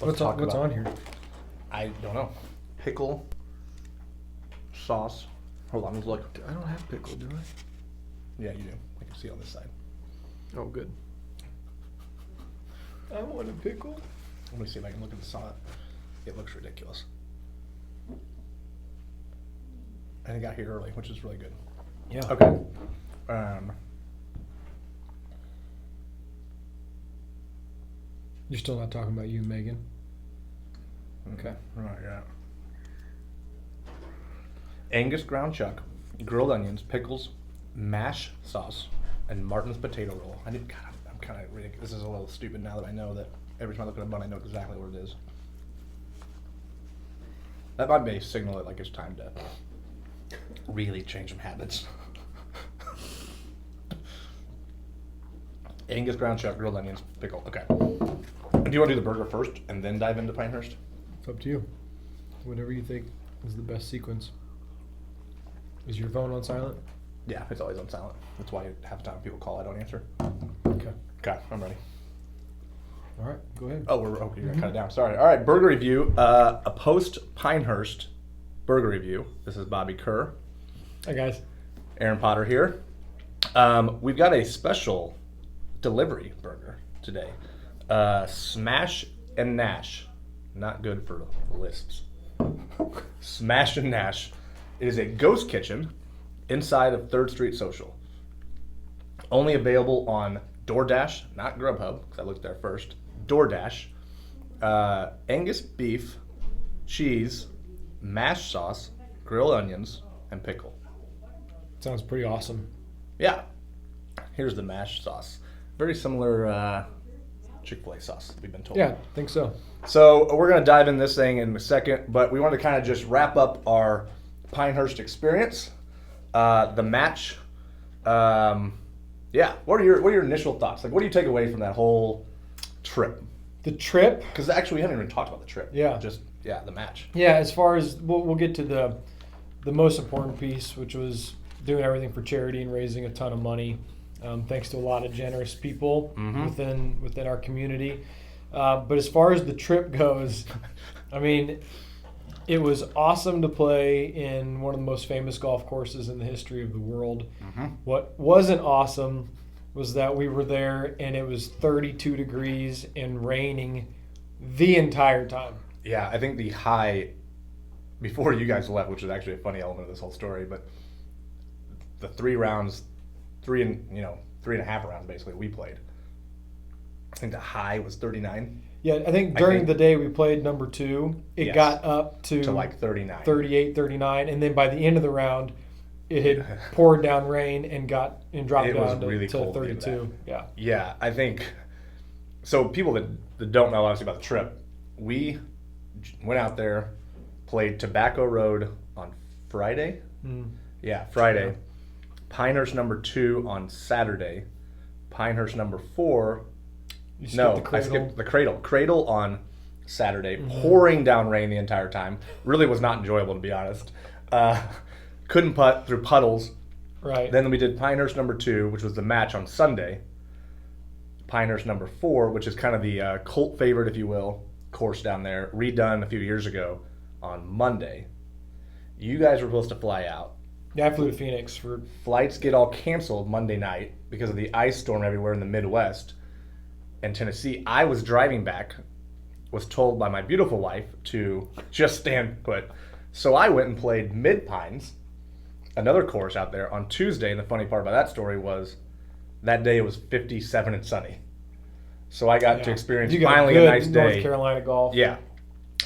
What's on here? I don't know. Pickle sauce. Hold on, let's look. I don't have pickle, do I? Yeah, you do. I can see on this side. Oh, good. I want a pickle. Let me see if I can look at the sauce. It looks ridiculous. And it got here early, which is really good. Yeah. Okay. You're still not talking about you and Megan? Okay. Right, yeah. Angus ground chuck, grilled onions, pickles, mash sauce, and Martin's potato roll. I'm kind of ridiculous. This is a little stupid now that I know that every time I look at a bun, I know exactly what it is. That might be a signal that like it's time to really change some habits. Angus ground chuck, grilled onions, pickle. Okay. Do you want to do the burger first and then dive into Pinehurst? It's up to you. Whatever you think is the best sequence. Is your phone on silent? Yeah, it's always on silent. That's why half the time people call, I don't answer. Okay. Okay, I'm ready. All right, go ahead. Oh, we're okay. You're gonna cut it down. Sorry. All right, burger review. A post Pinehurst burger review. This is Bobby Kerr. Hi, guys. Aaron Potter here. We've got a special delivery burger today. Smash-N-Nash. Not good for lisps. Smash-N-Nash. It is a ghost kitchen inside of 3rd Street Social. Only available on DoorDash, not Grubhub, because I looked there first. DoorDash. Angus beef, cheese, mash sauce, grilled onions, and pickle. Sounds pretty awesome. Yeah. Here's the mash sauce. Very similar Chick-fil-A sauce, we've been told. Yeah, I think so. So we're going to dive in this thing in a second, but we want to kind of just wrap up our Pinehurst experience. The match. Yeah. What are your initial thoughts? Like, what do you take away from that whole trip? The trip? Because actually, we haven't even talked about the trip. Yeah. Just, the match. Yeah, as far as, we'll get to the most important piece, which was doing everything for charity and raising a ton of money. Thanks to a lot of generous people within our community. But as far as the trip goes, I mean, it was awesome to play in one of the most famous golf courses in the history of the world. Mm-hmm. What wasn't awesome was that we were there and it was 32 degrees and raining the entire time. Yeah, I think the high, before you guys left, which is actually a funny element of this whole story, but the 3 rounds, 3.5 rounds basically we played. I think the high was 39. Yeah, I think during the day we played number 2. It got up to like 39. 38, 39, and then by the end of the round, it had poured down rain and dropped down really to cold 32. Yeah. Yeah, I think so. People that don't know obviously about the trip, we went out there, played Tobacco Road on Friday. Yeah, Friday. Yeah. Pinehurst number 2 on Saturday. Pinehurst number 4. I skipped the Cradle. Cradle on Saturday, pouring down rain the entire time. Really was not enjoyable, to be honest. Couldn't putt through puddles. Right. Then we did Pinehurst number 2, which was the match on Sunday. Pinehurst number 4, which is kind of the cult favorite, if you will, course down there, redone a few years ago on Monday. You guys were supposed to fly out. Yeah, I flew to Phoenix for... Flights get all canceled Monday night because of the ice storm everywhere in the Midwest. In Tennessee, I was driving back, was told by my beautiful wife to just stand put. So I went and played Mid Pines, another course out there, on Tuesday. And the funny part about that story was that day it was 57 and sunny. So I got to experience finally a nice day. North Carolina golf. Yeah.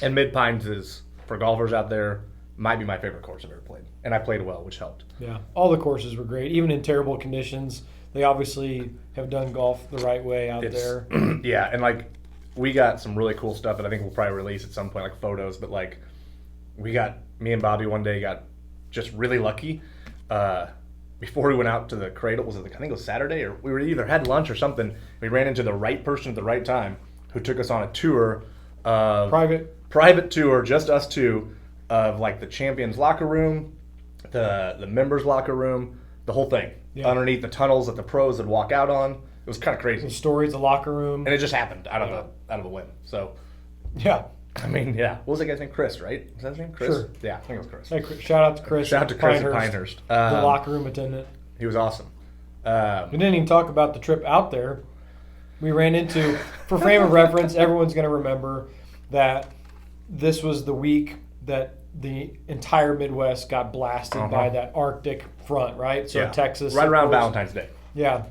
And Mid Pines is, for golfers out there, might be my favorite course I've ever played. And I played well, which helped. Yeah. All the courses were great, even in terrible conditions. They obviously have done golf the right way out there. Yeah, and like we got some really cool stuff that I think we'll probably release at some point, like photos. But like me and Bobby one day got just really lucky. Before we went out to the Cradle, I think it was Saturday, or we were either had lunch or something. We ran into the right person at the right time who took us on a tour, private tour, just us two, of like the champions locker room, the members locker room, the whole thing. Yeah. Underneath the tunnels that the pros would walk out on. It was kind of crazy. The stories, the locker room. And it just happened out of a whim. So Yeah. I mean, yeah. What was that guy's name? Chris, right? Is that his name? Chris? Sure. Yeah, I think it was Chris. Hey, shout out to Chris. Shout out to Chris at Pinehurst. the locker room attendant. He was awesome. We didn't even talk about the trip out there. We ran into, for frame of reference, everyone's going to remember that this was the week that the entire Midwest got blasted by that Arctic front, right? So Texas. Right around Valentine's Day. Yeah.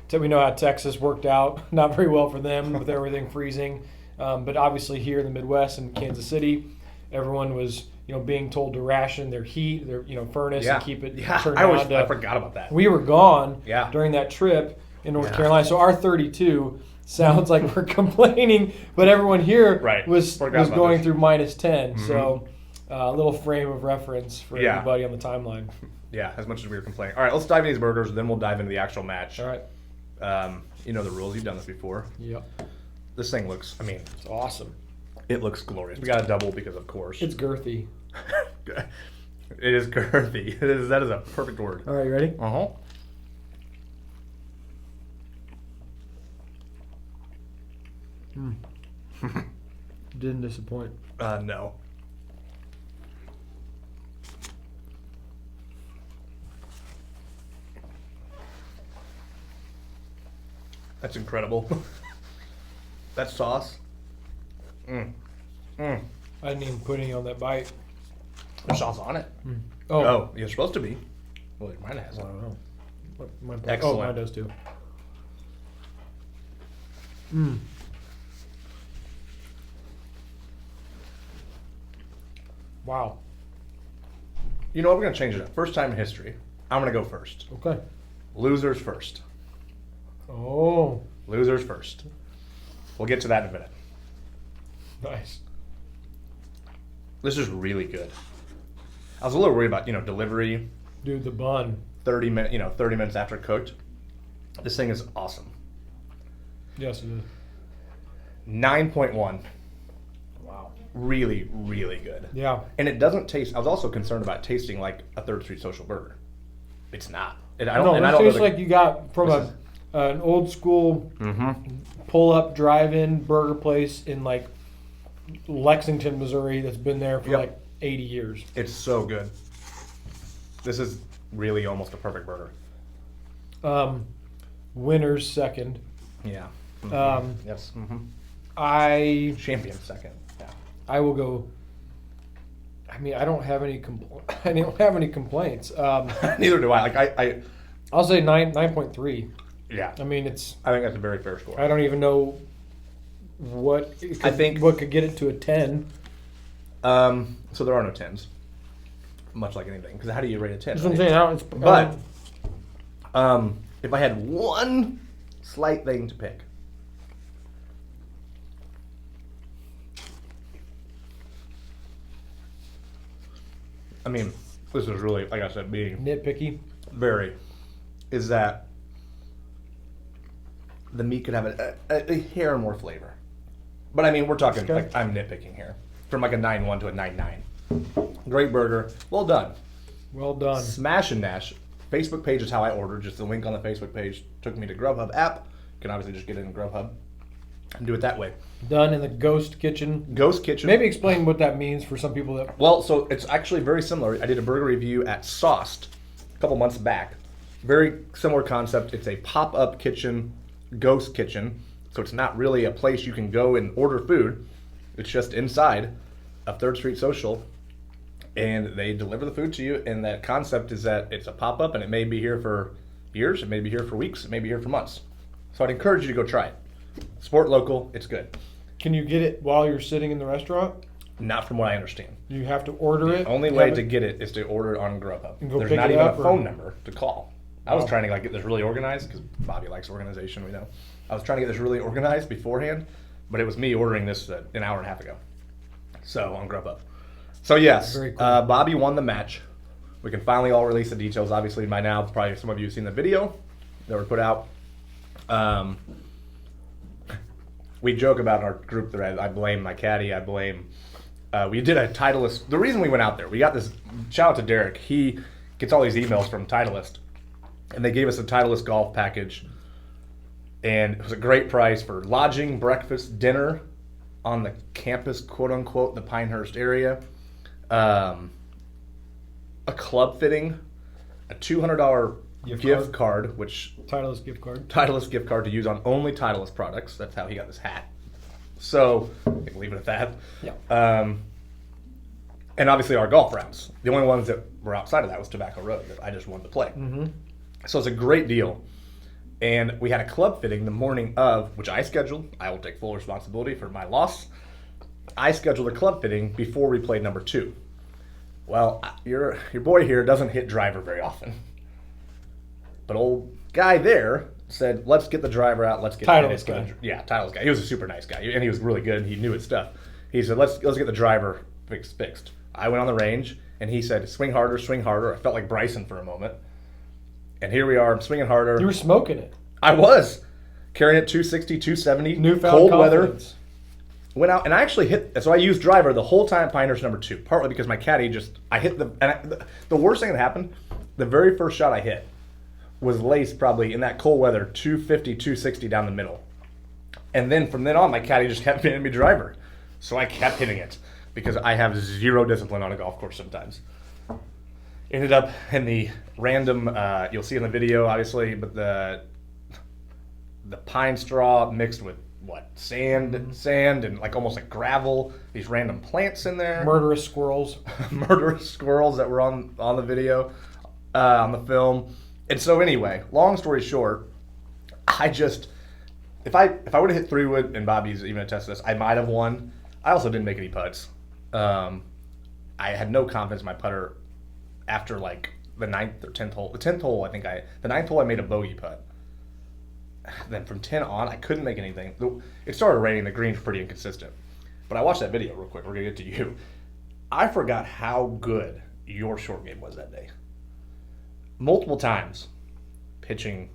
So we know how Texas worked out. Not very well for them with everything freezing. But obviously here in the Midwest and Kansas City, everyone was being told to ration their heat, their furnace, and keep it turned down. I forgot about that. We were gone Yeah. during that trip in North Carolina, so our 32 sounds like we're complaining, but everyone here was going through -10. Mm-hmm. So a little frame of reference for everybody on the timeline. Yeah, as much as we were complaining. All right, let's dive into these burgers, then we'll dive into the actual match. All right. You know the rules. You've done this before. Yep. This thing looks, It's awesome. it looks glorious. We got a double because, of course. It's girthy. It is girthy. That is a perfect word. All right, you ready? Uh-huh. Didn't disappoint. No. That's incredible. That sauce. I didn't even put any on that bite. There's sauce on it. Oh, You're supposed to be. Well, mine has. I don't know. Excellent. Oh, mine does too. Wow. You know what? We're going to change it up. First time in history. I'm going to go first. Okay. Losers first. Oh. Losers first. We'll get to that in a minute. Nice. This is really good. I was a little worried about, delivery. Dude, the bun. 30 minutes after cooked. This thing is awesome. Yes, it is. 9.1. Wow. Really, really good. Yeah. And it doesn't taste. I was also concerned about tasting like a Third Street Social Burger. It's not. It tastes like you got from an old school pull up drive in burger place in like Lexington, Missouri that's been there for like 80 years. It's so good. This is really almost a perfect burger. Winner's second. Yeah. Yes. Champion second. Yeah. I will go. I mean, I don't have any complaints. Neither do I. I'll say 9.3. Yeah. I mean, I think that's a very fair score. I don't even know what could get it to a 10. So there are no 10s, much like anything. Because how do you rate a 10? That's what I'm saying. But if I had one slight thing to pick, I mean, this is really, like I said, being nitpicky. Very, is that the meat could have a hair more flavor. But I mean, we're talking, like, I'm nitpicking here. From like a 9.1 to a 9.9. Great burger. Well done. Well done. Smash-N-Nash. Facebook page is how I ordered. Just the link on the Facebook page took me to Grubhub app. You can obviously just get it in Grubhub and do it that way. Done in the Ghost Kitchen. Ghost Kitchen. Maybe explain what that means for some people that... Well, so it's actually very similar. I did a burger review at Sauced a couple months back. Very similar concept. It's a pop-up kitchen, ghost kitchen. So it's not really a place you can go and order food. It's just inside of Third Street Social. And they deliver the food to you. And that concept is that it's a pop-up and it may be here for years. It may be here for weeks. It may be here for months. So I'd encourage you to go try it. Support local. It's good. Can you get it while you're sitting in the restaurant? Not from what I understand. You have to order it? The only way to get it is to order it on Grubhub. There's pick not it even up a phone number to call. I was trying to get this really organized because Bobby likes organization, we know. I was trying to get this really organized beforehand, but it was me ordering this an hour and a half ago. So on Grubhub. So yes, Very cool. Bobby won the match. We can finally all release the details. Obviously by now, probably some of you have seen the video that were put out. We joke about our group that I blame my caddy. We did a Titleist. The reason we went out there, we got this, shout out to Derek. He gets all these emails from Titleist. And they gave us a Titleist golf package. And it was a great price for lodging, breakfast, dinner, on the campus, quote unquote, the Pinehurst area. A club fitting, a $200 gift card, which Titleist gift card to use on only Titleist products. That's how he got this hat. So I can leave it at that. Yeah. And obviously our golf rounds. The only ones that were outside of that was Tobacco Road that I just wanted to play. Mm-hmm. So it's a great deal. And we had a club fitting the morning of, which I scheduled. I will take full responsibility for my loss. I scheduled a club fitting before we played number 2. Well, your boy here doesn't hit driver very often. But old guy there said, let's get the driver out. Let's get Titleist guy. Titleist guy. He was a super nice guy. And he was really good. He knew his stuff. He said, let's get the driver fixed. I went on the range, and he said, swing harder, swing harder. I felt like Bryson for a moment. And here we are. I'm swinging harder. You were smoking it. I was. Carrying it 260, 270. Newfound cold confidence. Weather. Went out, and I actually hit. So I used driver the whole time Pinehurst number 2, partly because my caddy I hit the worst thing that happened, the very first shot I hit was laced probably in that cold weather, 250, 260 down the middle. And then from then on, my caddy just kept hitting me driver. So I kept hitting it because I have zero discipline on a golf course sometimes. Ended up in the random, you'll see in the video, obviously, but the pine straw mixed with sand and like almost like gravel, these random plants in there. Murderous squirrels that were on the video, on the film. And so anyway, long story short, I just, if I would have hit 3-wood, and Bobby's even attested to this, I might have won. I also didn't make any putts. I had no confidence in my putter after like the 9th or 10th hole. The 10th hole, the 9th hole I made a bogey putt. Then from 10 on, I couldn't make anything. It started raining. The green's pretty inconsistent. But I watched that video real quick. We're going to get to you. I forgot how good your short game was that day. Multiple times, pitching,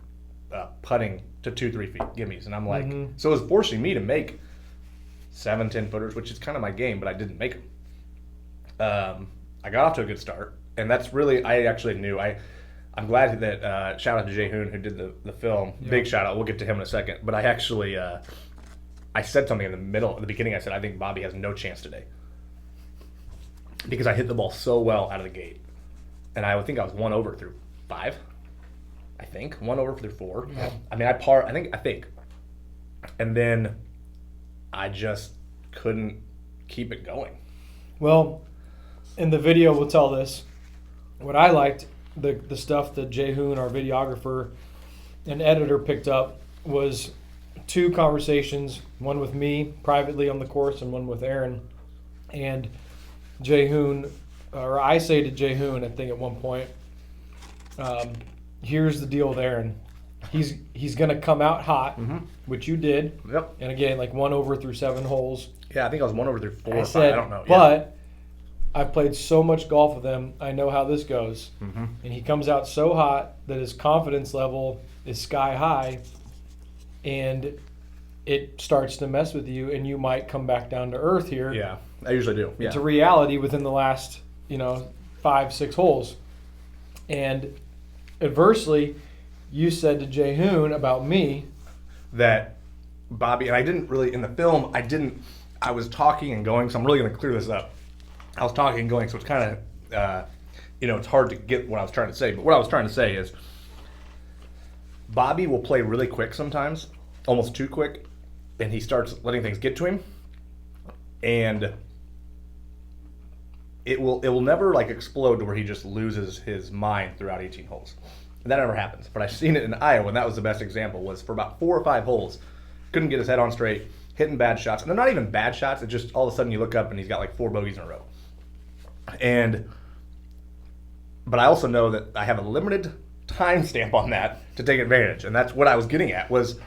putting to 2-3 feet gimmies. And I'm like, so it was forcing me to make 7-10 footers, which is kind of my game, but I didn't make them. I got off to a good start. And that's really, I actually knew. I'm glad that, shout out to Jay Hoon who did the film. Yeah. Big shout out. We'll get to him in a second. But I actually, I said something in the beginning. I said, I think Bobby has no chance today. Because I hit the ball so well out of the gate. And I think I was 1 over through 5. I think. 1 over through 4. Yeah. I mean, I think. And then I just couldn't keep it going. Well, in the video, we'll tell this. What I liked, the stuff that Jay Hoon, our videographer and editor, picked up was 2 conversations, one with me privately on the course and one with Aaron. And Jay Hoon, or I say to Jay Hoon, I think at one point, here's the deal with Aaron. He's going to come out hot, which you did. Yep. And again, like 1 over through 7 holes. Yeah, I think I was 1 over through 4 or 5. I don't know. But I've played so much golf with him. I know how this goes. And he comes out so hot that his confidence level is sky high, and it starts to mess with you, and you might come back down to earth here. Yeah, I usually do. Yeah. To reality within the last, 5-6 holes. And adversely, you said to Jay Hoon about me that Bobby, and I didn't really, in the film, I was talking and going, so I'm really going to clear this up. I was talking and going, so it's kind of, it's hard to get what I was trying to say. But what I was trying to say is Bobby will play really quick sometimes, almost too quick, and he starts letting things get to him. And it will never like explode to where he just loses his mind throughout 18 holes. And that never happens. But I've seen it in Iowa, and that was the best example, was for about 4 or 5 holes, couldn't get his head on straight, hitting bad shots. And they're not even bad shots, it's just all of a sudden you look up and he's got like 4 bogeys in a row. But I also know that I have a limited time stamp on that to take advantage. And that's what I was getting at, was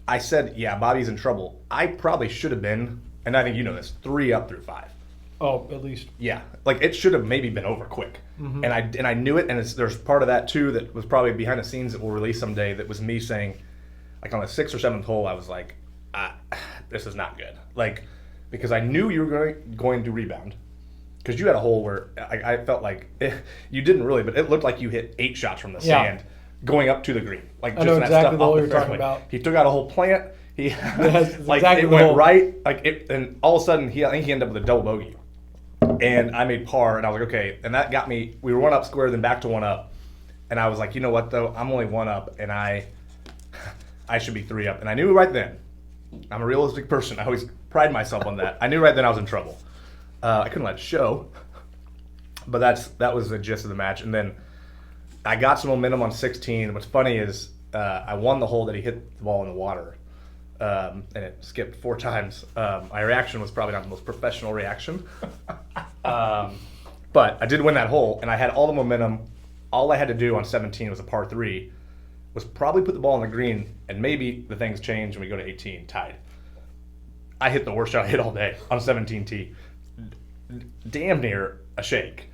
I said, yeah, Bobby's in trouble. I probably should have been, and I think you know this, 3 up through 5. Oh, at least. Yeah, like it should have maybe been over quick. And I knew it, and there's part of that too that was probably behind the scenes that we'll release someday, that was me saying, like on the 6th or 7th hole, I was like, this is not good. Like, because I knew you were going to rebound. Because you had a hole where I felt like you didn't really, but it looked like you hit 8 shots from the sand going up to the green. Like, I know exactly the hole you're talking about. He took out a whole plant. That's like exactly it the went whole- right, like it, and all of a sudden I think he ended up with a double bogey, and I made par, and I was like, okay, and that got me. We were 1 up square, then back to 1 up, and I was like, you know what though, I'm only 1 up, and I should be 3 up, and I knew right then. I'm a realistic person. I always pride myself on that. I knew right then I was in trouble. I couldn't let it show, but that was the gist of the match, and then I got some momentum on 16. What's funny is I won the hole that he hit the ball in the water, and it skipped 4 times. My reaction was probably not the most professional reaction, but I did win that hole, and I had all the momentum. All I had to do on 17 was a par 3, was probably put the ball on the green, and maybe the things change and we go to 18 tied. I hit the worst shot I hit all day on 17T. Damn near a shake.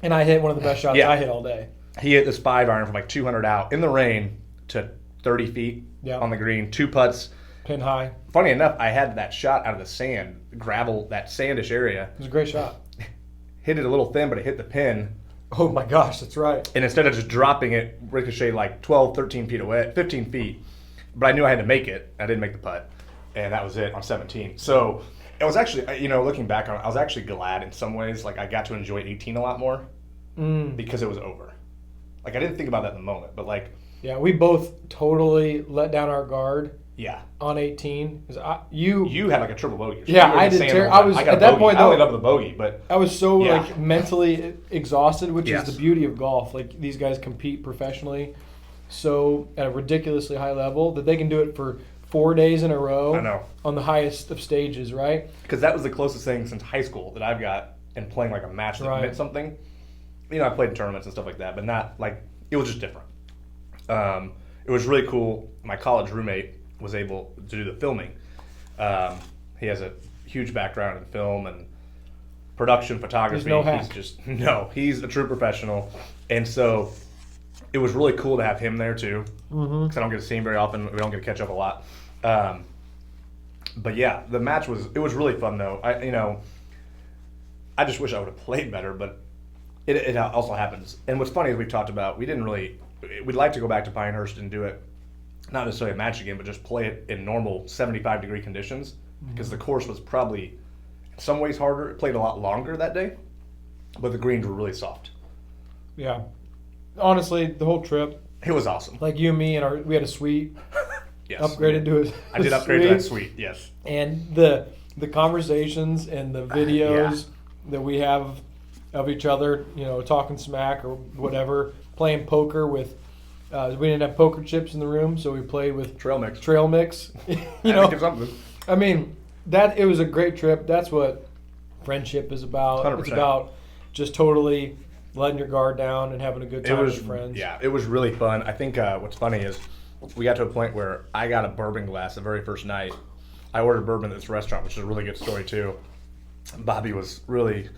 And I hit one of the best shots Yeah. I hit all day. He hit this 5-iron from like 200 out in the rain to 30 feet Yeah. on the green, 2 putts. Pin high. Funny enough, I had that shot out of the sand, gravel, that sandish area. It was a great shot. Hit it a little thin, but it hit the pin. Oh my gosh, that's right. And instead of just dropping it, ricocheted like 12, 13 feet away, 15 feet. But I knew I had to make it. I didn't make the putt. And that was it on 17. So it was actually, looking back on it, I was actually glad in some ways. Like, I got to enjoy 18 a lot more because it was over. Like, I didn't think about that in the moment, but like, Yeah, we both totally let down our guard yeah. on 18. 'Cause you had like a triple bogey. Yeah, You were I did saying ter- the whole I time, was- got at a that bogey. point, I ended though- up with a bogey, but I was so Yeah. like mentally exhausted, which Yes. is the beauty of golf. Like these guys compete professionally, so at a ridiculously high level that they can do it for 4 days in a row. I know. On the highest of stages, right? because that was the closest thing since high school that I've got in playing like a match that Right. meant something. I played in tournaments and stuff like that, but not like, it was just different. It was really cool. My college roommate was able to do the filming. He has a huge background in film and production, photography. He's no hack. He's a true professional, and so it was really cool to have him there too. Because I don't get to see him very often. We don't get to catch up a lot. But yeah, the match was really fun though. I just wish I would have played better, but it also happens. And what's funny is we've talked about, we'd like to go back to Pinehurst and do it, not necessarily a match again, but just play it in normal 75-degree conditions, because the course was probably in some ways harder. It played a lot longer that day, but the greens were really soft. Yeah. Honestly, the whole trip, It was awesome. like you and me, we had a suite Yes. upgraded to a I did upgrade to that suite, yes. And the conversations and the videos that we have of each other, talking smack or whatever, playing poker with. We didn't have poker chips in the room, so we played with Trail mix. trail mix. Think of something. I mean, it was a great trip. That's what friendship is about. 100%. It's about just totally letting your guard down and having a good time with friends. Yeah, it was really fun. I think what's funny is we got to a point where I got a bourbon glass the very first night. I ordered bourbon at this restaurant, which is a really good story too. Bobby was really,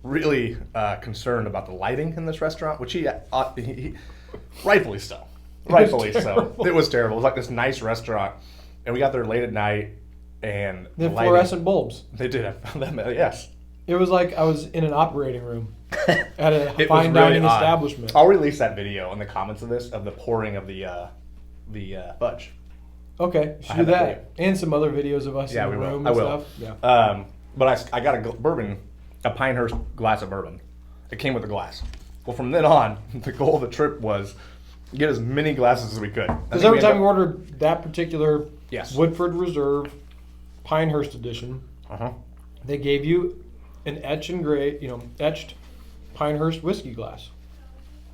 really concerned about the lighting in this restaurant, which he rightfully so. Rightfully so. It was terrible. It was like this nice restaurant, and we got there late at night, and They had lighting- fluorescent bulbs. They did have them. Yes. It was like I was in an operating room at a It fine was really dining odd. establishment. I'll release that video in the comments of this, of the pouring of the fudge. Okay, you should I do have that that. And some other videos of us Yeah, in the we will. room I and will. stuff. Yeah. But I got a Pinehurst glass of bourbon. It came with a glass. Well, from then on, the goal of the trip was get as many glasses as we could. Because every time you ordered that particular Yes. Woodford Reserve Pinehurst edition, Uh-huh. they gave you an etched Pinehurst whiskey glass.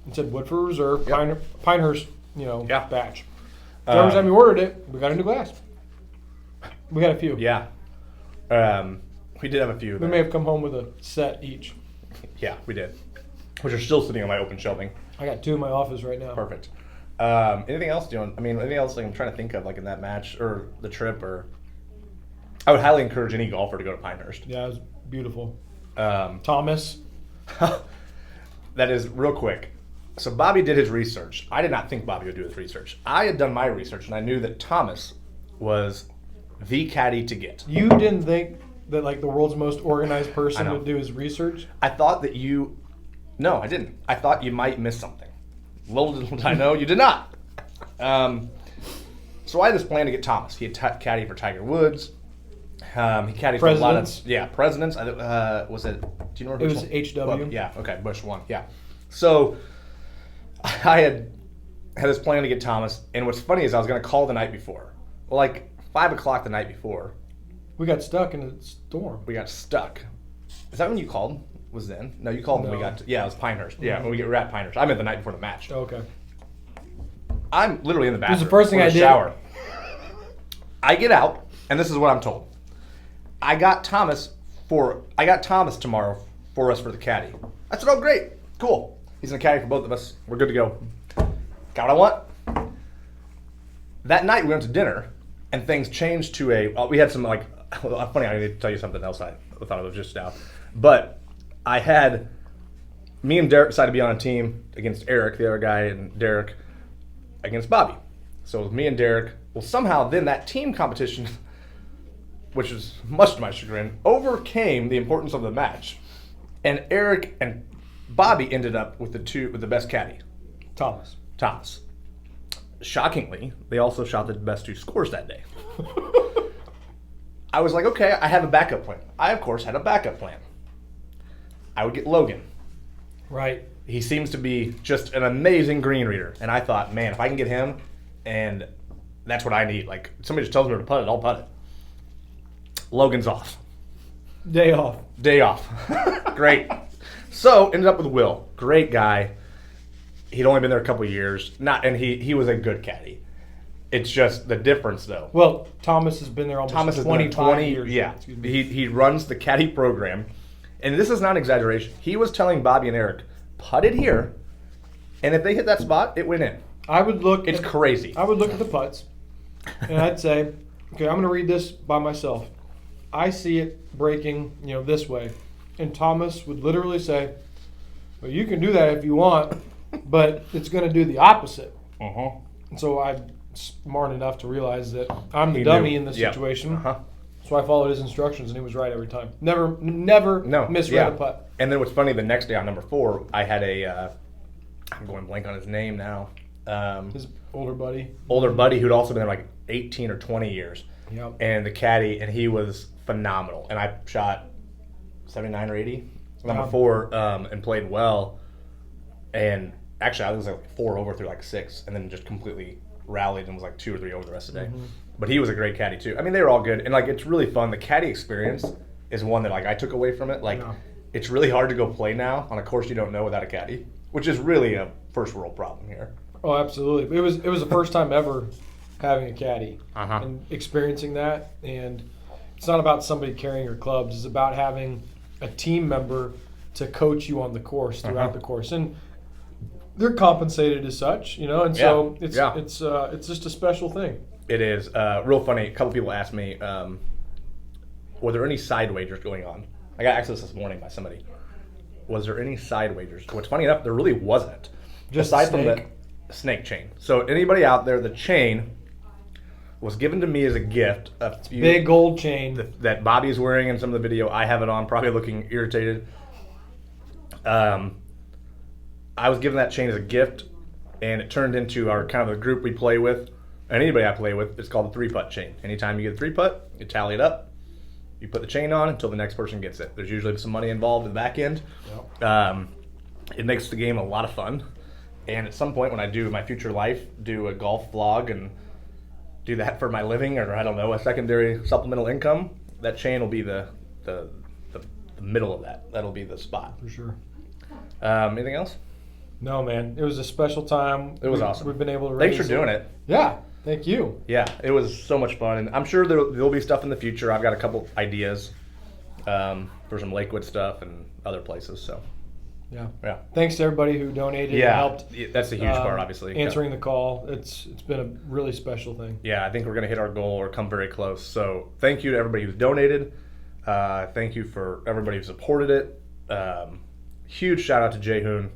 It said Woodford Reserve Yep. Pinehurst, Yeah. batch. So every time you ordered it, we got a new glass. We got a few. Yeah. We did have a few. We may have come home with a set each. Yeah, we did. Which are still sitting on my open shelving. I got 2 in my office right now. Perfect. Anything else anything else like I'm trying to think of like in that match or the trip or I would highly encourage any golfer to go to Pinehurst. Yeah, it was beautiful. Um, Thomas. that is real quick. So Bobby did his research. I did not think Bobby would do his research. I had done my research and I knew that Thomas was the caddy to get. You didn't think that like the world's most organized I person know. would do his research? I thought that no, I didn't. I thought you might miss something. Little did I know you did not. So I had this plan to get Thomas. He had caddy for Tiger Woods. He caddied for a lot of presidents. Was it? Do you know? It was HW. Well, yeah. Okay. Bush won. Yeah. So I had this plan to get Thomas, and what's funny is I was going to call the night before, like 5 o'clock the night before. We got stuck in a storm. We got stuck. Is that when you called? Was then? No, you called when we got. It was Pinehurst. Yeah, when we were at Pinehurst. I meant the night before the match. Oh, okay. I'm literally in the bathroom. It was the first thing I did. Shower. I get out, and this is what I'm told. I got Thomas tomorrow for us for the caddy. I said, oh, great. Cool. He's in a caddy for both of us. We're good to go. Got what I want. That night, we went to dinner, and things changed to we had some, funny, I need to tell you something else I thought of just now. But me and Derek decided to be on a team against Eric, the other guy, and Derek against Bobby. So it was me and Derek. Well, somehow then that team competition, which is much to my chagrin, overcame the importance of the match. And Eric and Bobby ended up with the best caddy. Thomas. Shockingly, they also shot the best 2 scores that day. I was like, okay, I have a backup plan. I, of course, had a backup plan. I would get Logan. Right. He seems to be just an amazing green reader. And I thought, man, if I can get him, and that's what I need. Like, somebody just tells me to putt it, I'll putt it. Logan's off. Day off. Great. So, ended up with Will. Great guy. He'd only been there a couple of years. And he was a good caddy. It's just the difference, though. Well, Thomas has been there almost 20 years. Yeah. He runs the caddy program. And this is not an exaggeration. He was telling Bobby and Eric, putt it here, and if they hit that spot, it went in. It's crazy. I would look at the putts, and I'd say, okay, I'm going to read this by myself. I see it breaking, this way. And Thomas would literally say, well, you can do that if you want, but it's going to do the opposite. Uh-huh. And so I'm smart enough to realize that I'm the dummy in this situation. Uh-huh. So I followed his instructions, and he was right every time. Never misread a putt. And then what's funny, the next day on number 4, I had I'm going blank on his name now. His older buddy. Who'd also been there like 18 or 20 years. Yep. And the caddy, and he was phenomenal. And I shot 79 or 80 number 4 and played well. And actually, I was like 4 over through like 6, and then just completely rallied and was like 2 or 3 over the rest of the day. Mm-hmm. But he was a great caddy too. I mean, they were all good, and it's really fun. The caddy experience is one that I took away from it. It's really hard to go play now on a course you don't know without a caddy, which is really a first world problem here. Oh, absolutely. It was the first time ever having a caddy uh-huh. and experiencing that. And it's not about somebody carrying your clubs. It's about having a team member to coach you on the course throughout uh-huh. the course, and they're compensated as such, And so it's just a special thing. It is real funny. A couple people asked me, were there any side wagers going on? I got access this morning by somebody. Was there any side wagers? What's funny enough, there really wasn't. Just aside from the snake chain. So anybody out there, the chain was given to me as a gift. Big gold chain. That Bobby's wearing in some of the video. I have it on, probably looking irritated. I was given that chain as a gift, and it turned into our kind of the group we play with. And anybody I play with, it's called the 3-putt chain. Anytime you get a 3-putt, you tally it up, you put the chain on until the next person gets it. There's usually some money involved in the back end. Yep. It makes the game a lot of fun. And at some point when I do my future life, do a golf vlog and do that for my living, or I don't know, a secondary supplemental income, that chain will be the middle of that. That'll be the spot. For sure. Anything else? No, man. It was a special time. It was awesome. We've been able to raise Thanks for doing it. Yeah. Thank you. Yeah, it was so much fun, and I'm sure there'll be stuff in the future. I've got a couple ideas for some Lakewood stuff and other places. So, yeah. Thanks to everybody who donated and helped. That's a huge part, obviously. Answering the call, it's been a really special thing. Yeah, I think we're gonna hit our goal or come very close. So, thank you to everybody who's donated. Thank you for everybody who supported it. Huge shout out to Jay Hoon.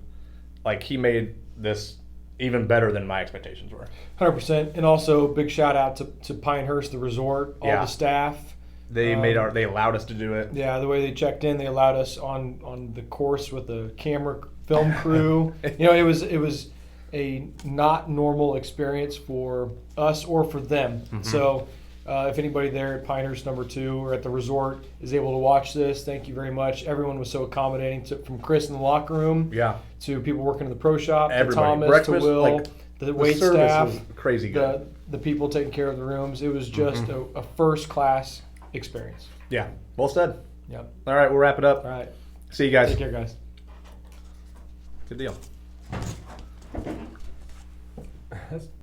He made this even better than my expectations were. 100%. And also big shout out to Pinehurst, the resort, all the staff. They they allowed us to do it. Yeah, the way they checked in, they allowed us on the course with the camera film crew. It was a not normal experience for us or for them. So if anybody there at Pinehurst #2 or at the resort is able to watch this, thank you very much. Everyone was so accommodating, from Chris in the locker room to people working in the pro shop, Everybody. to Thomas, Breakfast, to Will, like, the wait service staff, was crazy good. the people taking care of the rooms. It was just a first-class experience. Yeah. Well said. Yep. All right, we'll wrap it up. All right. See you guys. Take care, guys. Good deal.